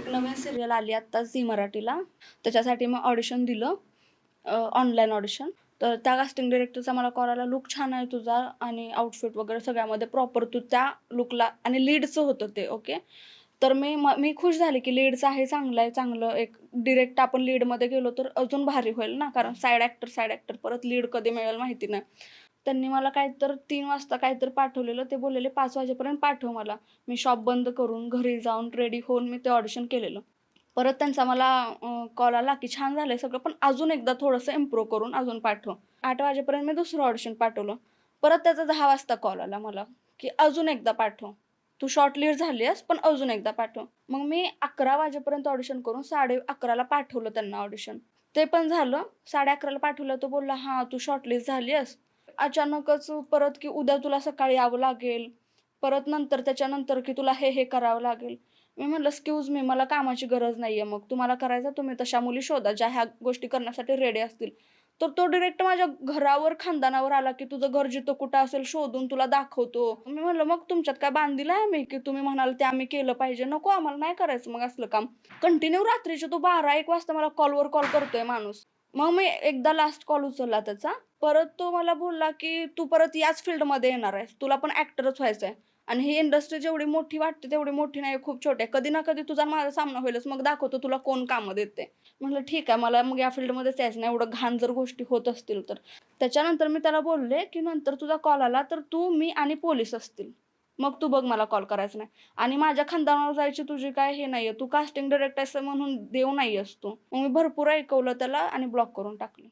एक नवीन सिरियल आली आत्ता झी मराठीला. त्याच्यासाठी मग ऑडिशन दिलं, ऑनलाईन ऑडिशन. तर त्या कास्टिंग डायरेक्टरचा मला कॉल आला, "लूक छान आहे तुझा आणि आउटफिट वगैरे सगळ्यामध्ये प्रॉपर तू त्या लूकला" आणि लीडचं होतं ते. ओके. तर मी खुश झाले, की लीडचं आहे, चांगलं आहे, चांगलं एक डायरेक्ट आपण लीडमध्ये गेलो तर अजून भारी होईल ना, कारण साइड ॲक्टर परत लीड कधी मिळेल माहिती नाही. त्यांनी मला काहीतरी 3 वाजता काहीतरी पाठवलेलं. ते बोललेले 5 वाजेपर्यंत पाठव मला. मी शॉप बंद करून घरी जाऊन रेडी होऊन मी ते ऑडिशन केलेलं. परत त्यांचा मला कॉल आला, की "छान झालंय सगळं, पण अजून एकदा थोडंसं इम्प्रूव्ह करून अजून पाठव." 8 वाजेपर्यंत मी दुसरं ऑडिशन पाठवलं. परत त्याचा 10 वाजता कॉल आला मला, की "अजून एकदा पाठव. तू शॉर्टलिस्ट झाली आहेस, पण अजून एकदा पाठव." मग मी 11 वाजेपर्यंत ऑडिशन करून 11:30ला पाठवलं त्यांना ऑडिशन. ते पण झालं. 11:30ला पाठवलं. तो बोलला, "हां, तू शॉर्टलिस्ट झाली आहेस." अचानकच परत, की "उद्या तुला सकाळी यावं लागेल." परत नंतर त्याच्यानंतर, की "तुला हे करावं लागेल." मी म्हटलं, "एक्सक्यूज मी, मला कामाची गरज नाहीये. मग तुम्हाला करायचं तुम्ही तशा मुली शोधा, ज्या ह्या गोष्टी करण्यासाठी रेडी असतील." तर तो डायरेक्ट माझ्या घरावर, खानदानावर आला, की "तुझं घर जिथं कुठं असेल शोधून तुला दाखवतो." मी म्हटलं, "मग तुमच्यात काय बांधील आहे आम्ही, की तुम्ही म्हणाल ते आम्ही केलं पाहिजे? नको, आम्हाला नाही करायचं मग असलं काम." कंटिन्यू रात्रीचे तो 12-1 वाजता मला कॉलवर कॉल करतोय माणूस. मग मी एकदा लास्ट कॉल उचलला त्याचा. परत तो मला बोलला, की "तू परत याच फील्डमध्ये येणार आहेस. तुला पण ॲक्टरच व्हायचंय. आणि ही इंडस्ट्री जेवढी मोठी वाटते तेवढी मोठी नाही, खूप छोटी आहे. कधी ना कधी तुझा आणि माझा सामना होईलच. मग दाखवतो तुला कोण कामं देते." म्हटलं, "ठीक आहे, मला मग या फील्डमध्येच यायचं नाही, एवढं घाण जर गोष्टी होत असतील तर." त्याच्यानंतर मी त्याला बोलले, की "नंतर तुझा कॉल आला तर तू, मी आणि पोलीस असतील. मग तू बघ, मला कॉल करायचा नाही. आणि माझ्या खानदानावर जायची तुझी काय हे नाहीये. तू कास्टिंग डायरेक्टर आहेस म्हणून देव नाहीयेस तू." मग मी भरपूर ऐकवलं त्याला आणि ब्लॉक करून टाकलं.